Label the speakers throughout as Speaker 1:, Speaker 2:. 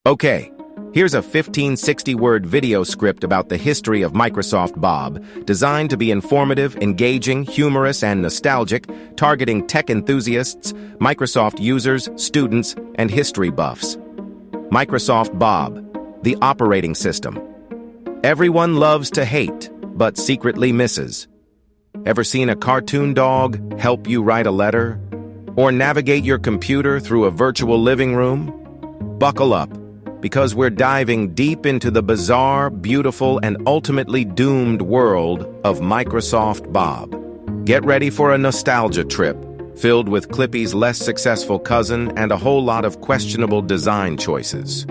Speaker 1: Okay, here's a 1560-word video script about the history of Microsoft Bob, designed to be informative, engaging, humorous, and nostalgic, targeting tech enthusiasts, Microsoft users, students, and history buffs. Microsoft Bob, the operating system. Everyone loves to hate, but secretly misses. Ever seen a cartoon dog help you write a letter? Or navigate your computer through a virtual living room? Buckle up, because we're diving deep into the bizarre, beautiful, and ultimately doomed world of Microsoft Bob. Get ready for a nostalgia trip, filled with Clippy's less successful cousin and a whole lot of questionable design choices.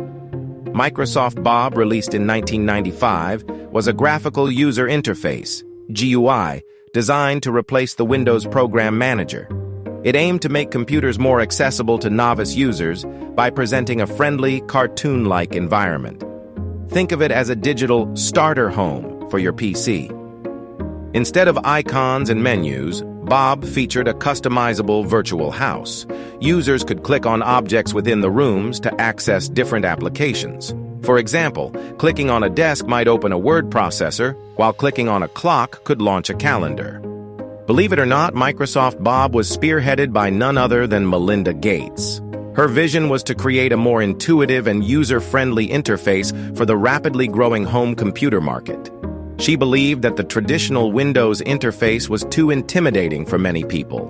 Speaker 1: Microsoft Bob, released in 1995, was a graphical user interface, GUI, designed to replace the Windows Program Manager. It aimed to make computers more accessible to novice users by presenting a friendly, cartoon-like environment. Think of it as a digital starter home for your PC. Instead of icons and menus, Bob featured a customizable virtual house. Users could click on objects within the rooms to access different applications. For example, clicking on a desk might open a word processor, while clicking on a clock could launch a calendar. Believe it or not, Microsoft Bob was spearheaded by none other than Melinda Gates. Her vision was to create a more intuitive and user-friendly interface for the rapidly growing home computer market. She believed that the traditional Windows interface was too intimidating for many people.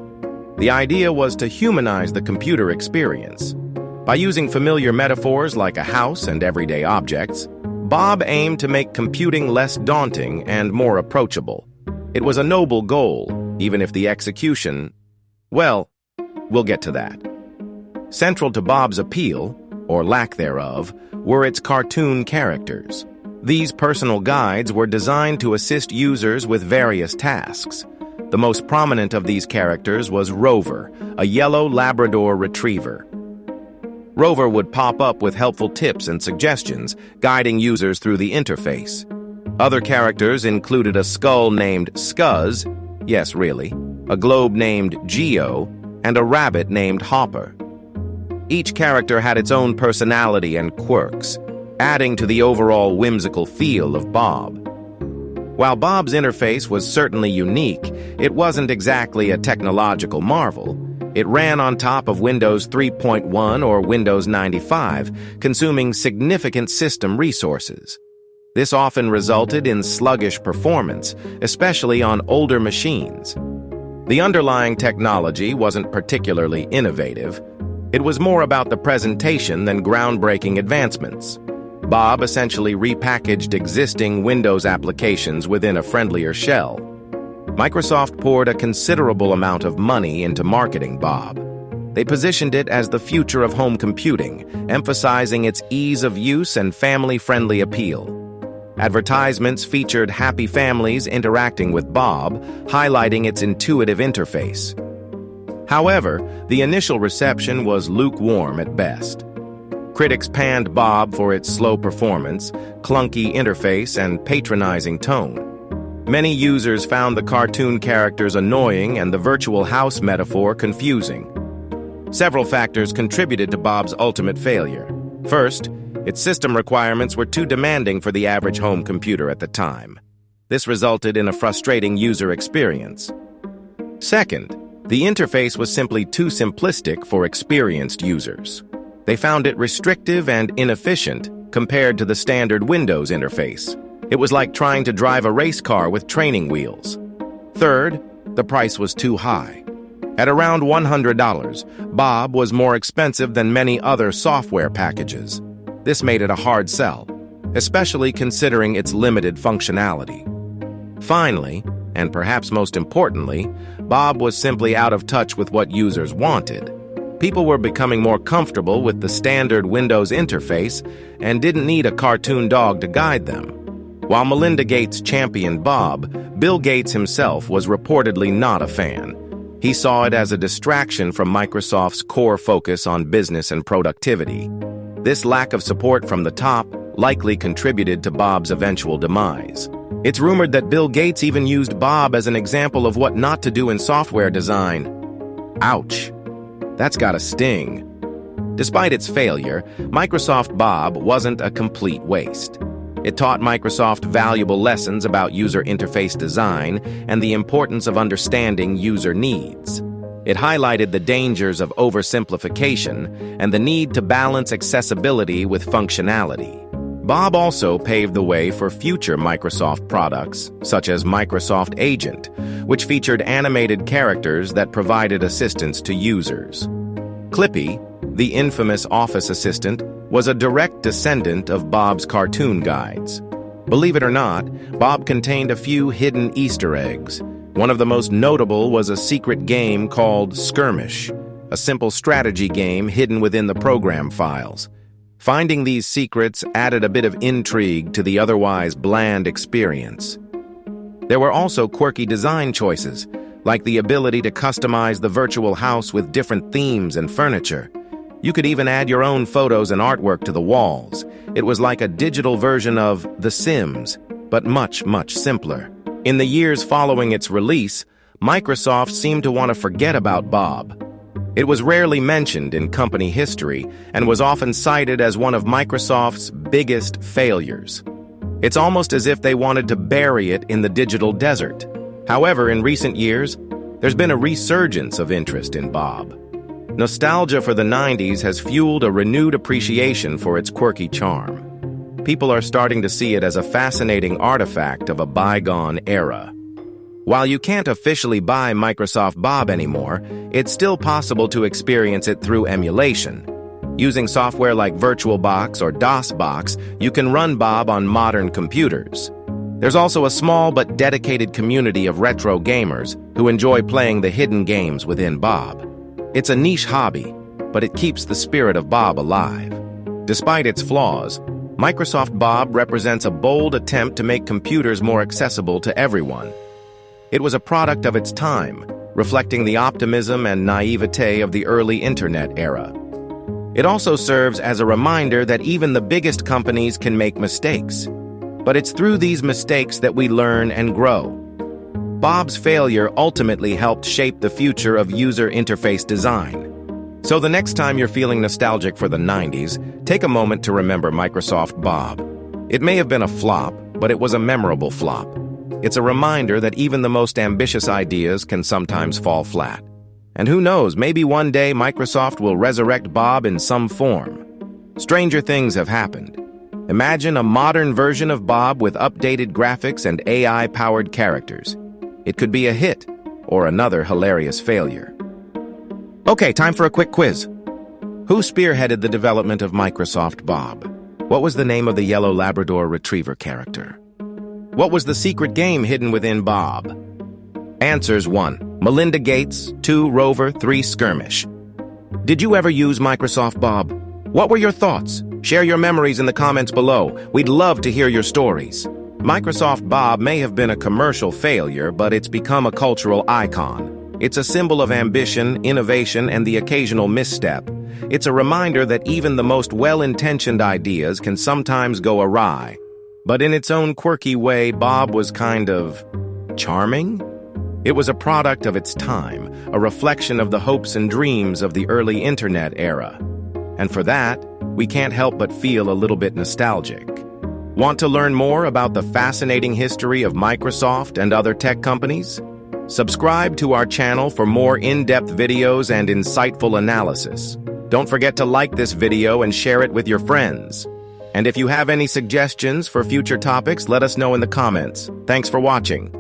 Speaker 1: The idea was to humanize the computer experience. By using familiar metaphors like a house and everyday objects, Bob aimed to make computing less daunting and more approachable. It was a noble goal, even if the execution, well, we'll get to that. Central to Bob's appeal, or lack thereof, were its cartoon characters. These personal guides were designed to assist users with various tasks. The most prominent of these characters was Rover, a yellow Labrador retriever. Rover would pop up with helpful tips and suggestions, guiding users through the interface. Other characters included a skull named Scuzz, yes, really, a globe named Geo, and a rabbit named Hopper. Each character had its own personality and quirks, adding to the overall whimsical feel of Bob. While Bob's interface was certainly unique, it wasn't exactly a technological marvel. It ran on top of Windows 3.1 or Windows 95, consuming significant system resources. This often resulted in sluggish performance, especially on older machines. The underlying technology wasn't particularly innovative. It was more about the presentation than groundbreaking advancements. Bob essentially repackaged existing Windows applications within a friendlier shell. Microsoft poured a considerable amount of money into marketing Bob. They positioned it as the future of home computing, emphasizing its ease of use and family-friendly appeal. Advertisements featured happy families interacting with Bob, highlighting its intuitive interface. However, the initial reception was lukewarm at best. Critics panned Bob for its slow performance, clunky interface, and patronizing tone. Many users found the cartoon characters annoying and the virtual house metaphor confusing. Several factors contributed to Bob's ultimate failure. First, its system requirements were too demanding for the average home computer at the time. This resulted in a frustrating user experience. Second, the interface was simply too simplistic for experienced users. They found it restrictive and inefficient compared to the standard Windows interface. It was like trying to drive a race car with training wheels. Third, the price was too high. At around $100, Bob was more expensive than many other software packages. This made it a hard sell, especially considering its limited functionality. Finally, and perhaps most importantly, Bob was simply out of touch with what users wanted. People were becoming more comfortable with the standard Windows interface and didn't need a cartoon dog to guide them. While Melinda Gates championed Bob, Bill Gates himself was reportedly not a fan. He saw it as a distraction from Microsoft's core focus on business and productivity. This lack of support from the top likely contributed to Bob's eventual demise. It's rumored that Bill Gates even used Bob as an example of what not to do in software design. Ouch. That's gotta sting. Despite its failure, Microsoft Bob wasn't a complete waste. It taught Microsoft valuable lessons about user interface design and the importance of understanding user needs. It highlighted the dangers of oversimplification and the need to balance accessibility with functionality. Bob also paved the way for future Microsoft products, such as Microsoft Agent, which featured animated characters that provided assistance to users. Clippy, the infamous office assistant, was a direct descendant of Bob's cartoon guides. Believe it or not, Bob contained a few hidden Easter eggs. One of the most notable was a secret game called Skirmish, a simple strategy game hidden within the program files. Finding these secrets added a bit of intrigue to the otherwise bland experience. There were also quirky design choices, like the ability to customize the virtual house with different themes and furniture. You could even add your own photos and artwork to the walls. It was like a digital version of The Sims, but much, much simpler. In the years following its release, Microsoft seemed to want to forget about Bob. It was rarely mentioned in company history and was often cited as one of Microsoft's biggest failures. It's almost as if they wanted to bury it in the digital desert. However, in recent years, there's been a resurgence of interest in Bob. Nostalgia for the 90s has fueled a renewed appreciation for its quirky charm. People are starting to see it as a fascinating artifact of a bygone era. While you can't officially buy Microsoft Bob anymore, it's still possible to experience it through emulation. Using software like VirtualBox or DOSBox, you can run Bob on modern computers. There's also a small but dedicated community of retro gamers who enjoy playing the hidden games within Bob. It's a niche hobby, but it keeps the spirit of Bob alive. Despite its flaws, Microsoft Bob represents a bold attempt to make computers more accessible to everyone. It was a product of its time, reflecting the optimism and naivete of the early internet era. It also serves as a reminder that even the biggest companies can make mistakes. But it's through these mistakes that we learn and grow. Bob's failure ultimately helped shape the future of user interface design. So the next time you're feeling nostalgic for the 90s, take a moment to remember Microsoft Bob. It may have been a flop, but it was a memorable flop. It's a reminder that even the most ambitious ideas can sometimes fall flat. And who knows, maybe one day Microsoft will resurrect Bob in some form. Stranger things have happened. Imagine a modern version of Bob with updated graphics and AI-powered characters. It could be a hit, or another hilarious failure. Okay, time for a quick quiz. Who spearheaded the development of Microsoft Bob? What was the name of the yellow Labrador Retriever character? What was the secret game hidden within Bob? Answers: 1. Melinda Gates, 2. Rover, 3. Skirmish. Did you ever use Microsoft Bob? What were your thoughts? Share your memories in the comments below. We'd love to hear your stories. Microsoft Bob may have been a commercial failure, but it's become a cultural icon. It's a symbol of ambition, innovation, and the occasional misstep. It's a reminder that even the most well-intentioned ideas can sometimes go awry. But in its own quirky way, Bob was kind of charming. It was a product of its time, a reflection of the hopes and dreams of the early internet era. And for that, we can't help but feel a little bit nostalgic. Want to learn more about the fascinating history of Microsoft and other tech companies? Subscribe to our channel for more in-depth videos and insightful analysis. Don't forget to like this video and share it with your friends. And if you have any suggestions for future topics, let us know in the comments. Thanks for watching.